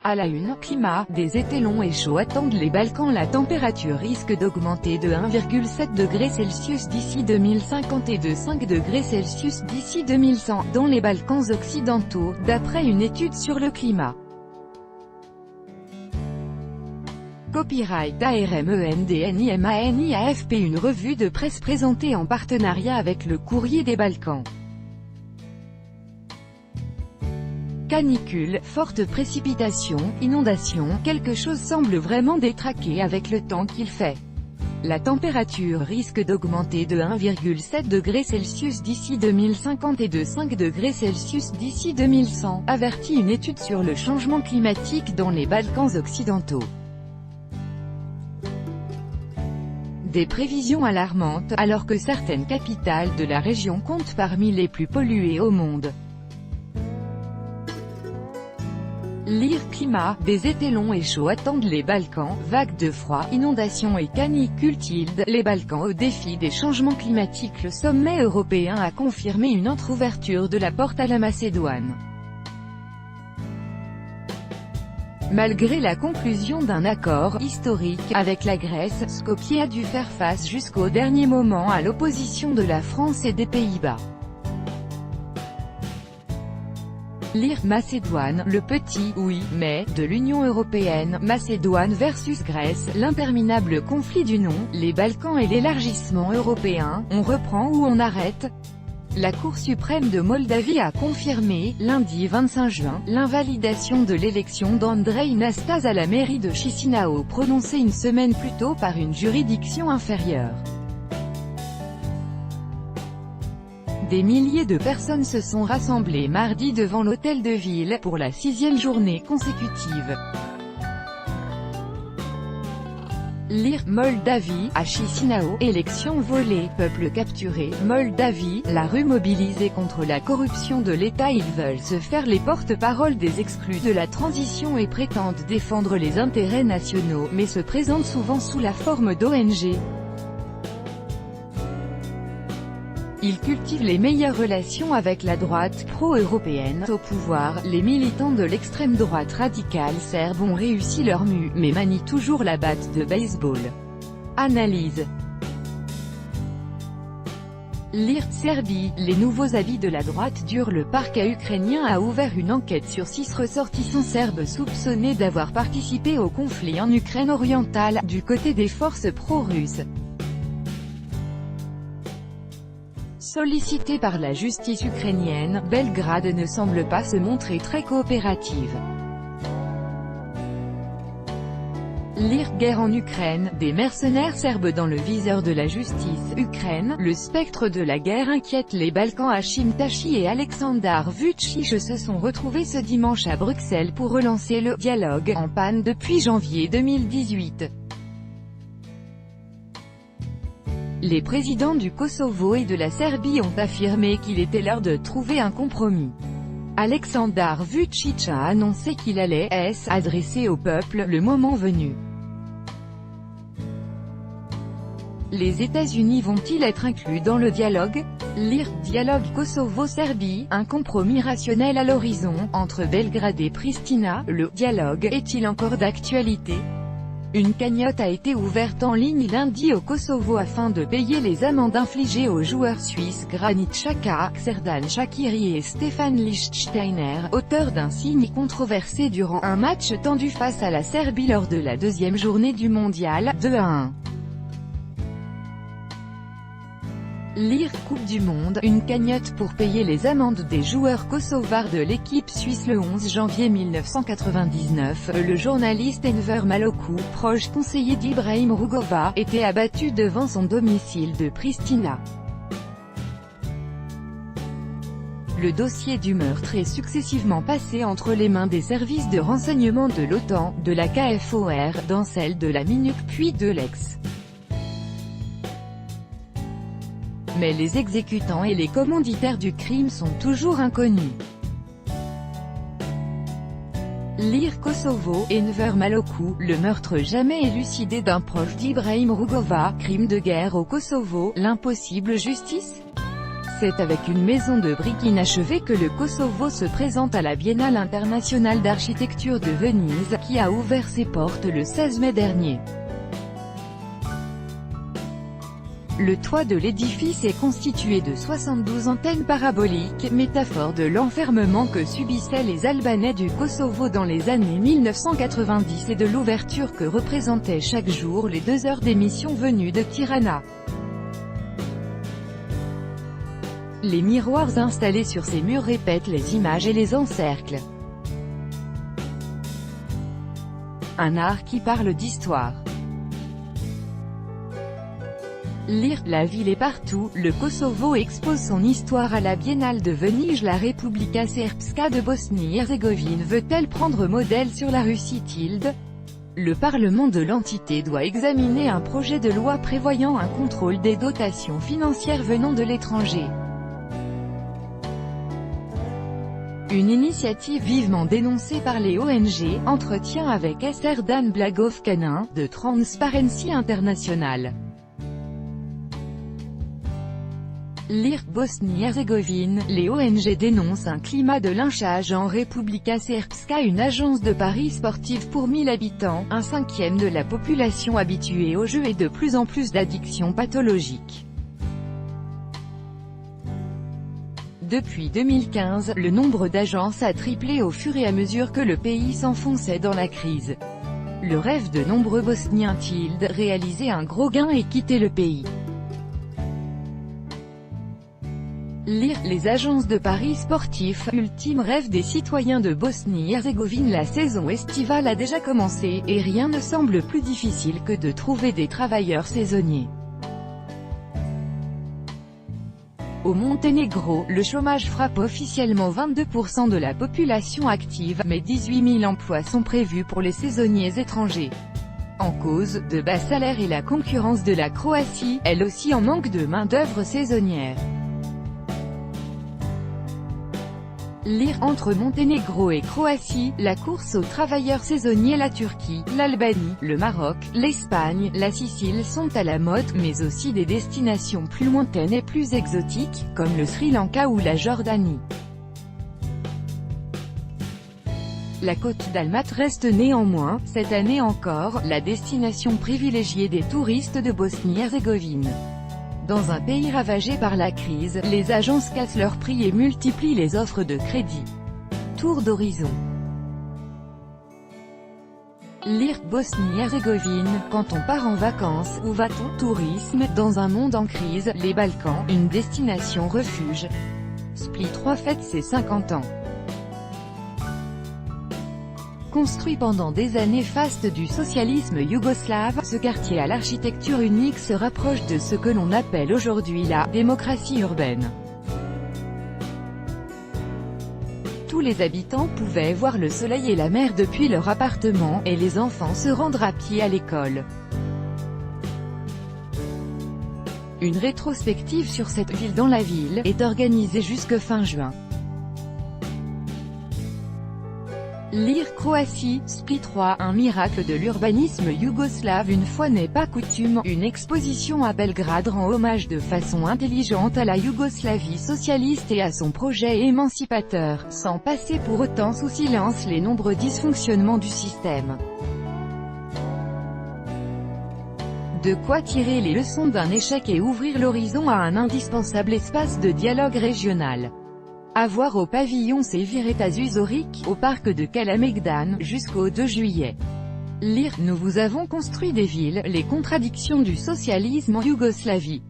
À la une, climat, des étés longs et chauds attendent les Balkans. La température risque d'augmenter de 1,7 degrés Celsius d'ici 2050 et de 5 degrés Celsius d'ici 2100, dans les Balkans occidentaux, d'après une étude sur le climat. Copyright ARMENDNIMANIAFP. Une revue de presse présentée en partenariat avec le Courrier des Balkans. Canicule, fortes précipitations, inondations, quelque chose semble vraiment détraqué avec le temps qu'il fait. La température risque d'augmenter de 1,7 degrés Celsius d'ici 2050 et de 5 degrés Celsius d'ici 2100, avertit une étude sur le changement climatique dans les Balkans occidentaux. Des prévisions alarmantes, alors que certaines capitales de la région comptent parmi les plus polluées au monde. Lire climat, des étés longs et chauds attendent les Balkans, vagues de froid, inondations et canicules. Les Balkans au défi des changements climatiques. Le sommet européen a confirmé une entrouverte de la porte à la Macédoine. Malgré la conclusion d'un accord historique avec la Grèce, Skopje a dû faire face jusqu'au dernier moment à l'opposition de la France et des Pays-Bas. Lire Macédoine, le petit « oui, mais » de l'Union européenne, Macédoine versus Grèce, l'interminable conflit du nom, les Balkans et l'élargissement européen, on reprend ou on arrête? La Cour suprême de Moldavie a confirmé, lundi 25 juin, l'invalidation de l'élection d'Andrei Năstase à la mairie de Chisinau, prononcée une semaine plus tôt par une juridiction inférieure. Des milliers de personnes se sont rassemblées mardi devant l'hôtel de ville, pour la 6e journée consécutive. Lire Moldavie, à Chisinau, élection volée, peuple capturé, Moldavie, la rue mobilisée contre la corruption de l'État. Ils veulent se faire les porte-parole des exclus de la transition et prétendent défendre les intérêts nationaux, mais se présentent souvent sous la forme d'ONG. Ils cultivent les meilleures relations avec la droite pro-européenne au pouvoir. Les militants de l'extrême droite radicale serbe ont réussi leur mue, mais manient toujours la batte de baseball. Analyse. Lire Serbie, les nouveaux habits de la droite dure. Le parquet ukrainien a ouvert une enquête sur 6 ressortissants serbes soupçonnés d'avoir participé au conflit en Ukraine orientale, du côté des forces pro-russes. Sollicitée par la justice ukrainienne, Belgrade ne semble pas se montrer très coopérative. Lire Guerre en Ukraine, des mercenaires serbes dans le viseur de la justice. Ukraine, le spectre de la guerre inquiète les Balkans. Hashim Thaçi et Aleksandar Vučić se sont retrouvés ce dimanche à Bruxelles pour relancer le « dialogue » en panne depuis janvier 2018. Les présidents du Kosovo et de la Serbie ont affirmé qu'il était l'heure de trouver un compromis. Aleksandar Vučić a annoncé qu'il allait s'adresser au peuple le moment venu. Les États-Unis vont-ils être inclus dans le dialogue? Lire Dialogue Kosovo-Serbie, un compromis rationnel à l'horizon, entre Belgrade et Pristina. Le dialogue est-il encore d'actualité? Une cagnotte a été ouverte en ligne lundi au Kosovo afin de payer les amendes infligées aux joueurs suisses Granit Xhaka, Xherdan Shaqiri et Stefan Lichtsteiner, auteurs d'un signe controversé durant un match tendu face à la Serbie lors de la 2e journée du mondial, 2-1. Lire Coupe du Monde, une cagnotte pour payer les amendes des joueurs kosovars de l'équipe suisse. Le 11 janvier 1999, le journaliste Enver Maloku, proche conseiller d'Ibrahim Rugova, était abattu devant son domicile de Pristina. Le dossier du meurtre est successivement passé entre les mains des services de renseignement de l'OTAN, de la KFOR, dans celle de la MINUC puis de l'ex. Mais les exécutants et les commanditaires du crime sont toujours inconnus. Lire Kosovo, Enver Maloku, le meurtre jamais élucidé d'un proche d'Ibrahim Rugova, crime de guerre au Kosovo, l'impossible justice? C'est avec une maison de briques inachevée que le Kosovo se présente à la Biennale internationale d'architecture de Venise, qui a ouvert ses portes le 16 mai dernier. Le toit de l'édifice est constitué de 72 antennes paraboliques, métaphore de l'enfermement que subissaient les Albanais du Kosovo dans les années 1990 et de l'ouverture que représentaient chaque jour les 2 heures d'émission venues de Tirana. Les miroirs installés sur ces murs répètent les images et les encerclent. Un art qui parle d'histoire. Lire, la ville est partout, le Kosovo expose son histoire à la Biennale de Venise. La Republika Srpska de Bosnie-Herzégovine veut-elle prendre modèle sur la Russie ? Le Parlement de l'entité doit examiner un projet de loi prévoyant un contrôle des dotations financières venant de l'étranger. Une initiative vivement dénoncée par les ONG, entretien avec Serdan Blagovkanin, de Transparency International. Lire, Bosnie-Herzégovine, les ONG dénoncent un climat de lynchage en Republika Srpska. Une agence de paris sportifs pour 1000 habitants, un cinquième de la population habituée au jeu et de plus en plus d'addictions pathologiques. Depuis 2015, le nombre d'agences a triplé au fur et à mesure que le pays s'enfonçait dans la crise. Le rêve de nombreux Bosniens, réaliser un gros gain et quitter le pays. Lire, les agences de paris sportifs, ultime rêve des citoyens de Bosnie-Herzégovine. La saison estivale a déjà commencé, et rien ne semble plus difficile que de trouver des travailleurs saisonniers. Au Monténégro, le chômage frappe officiellement 22% de la population active, mais 18 000 emplois sont prévus pour les saisonniers étrangers. En cause, de bas salaires et la concurrence de la Croatie, elle aussi en manque de main-d'œuvre saisonnière. Lire, entre Monténégro et Croatie, la course aux travailleurs saisonniers. La Turquie, l'Albanie, le Maroc, l'Espagne, la Sicile sont à la mode, mais aussi des destinations plus lointaines et plus exotiques, comme le Sri Lanka ou la Jordanie. La côte d'Almaty reste néanmoins, cette année encore, la destination privilégiée des touristes de Bosnie-Herzégovine. Dans un pays ravagé par la crise, les agences cassent leurs prix et multiplient les offres de crédit. Tour d'horizon. Lire, Bosnie-Herzégovine, quand on part en vacances, où va-t-on? Tourisme, dans un monde en crise, les Balkans, une destination refuge. Split 3 fête ses 50 ans. Construit pendant des années faste du socialisme yougoslave, ce quartier à l'architecture unique se rapproche de ce que l'on appelle aujourd'hui la démocratie urbaine. Tous les habitants pouvaient voir le soleil et la mer depuis leur appartement, et les enfants se rendre à pied à l'école. Une rétrospective sur cette ville dans la ville est organisée jusque fin juin. Lire, Croatie, Split 3, un miracle de l'urbanisme yougoslave. Une fois n'est pas coutume, une exposition à Belgrade rend hommage de façon intelligente à la Yougoslavie socialiste et à son projet émancipateur, sans passer pour autant sous silence les nombreux dysfonctionnements du système. De quoi tirer les leçons d'un échec et ouvrir l'horizon à un indispensable espace de dialogue régional. À voir au pavillon Sevireta Zuzoric, au parc de Kalemegdan, jusqu'au 2 juillet. Lire, nous vous avons construit des villes, les contradictions du socialisme en Yougoslavie.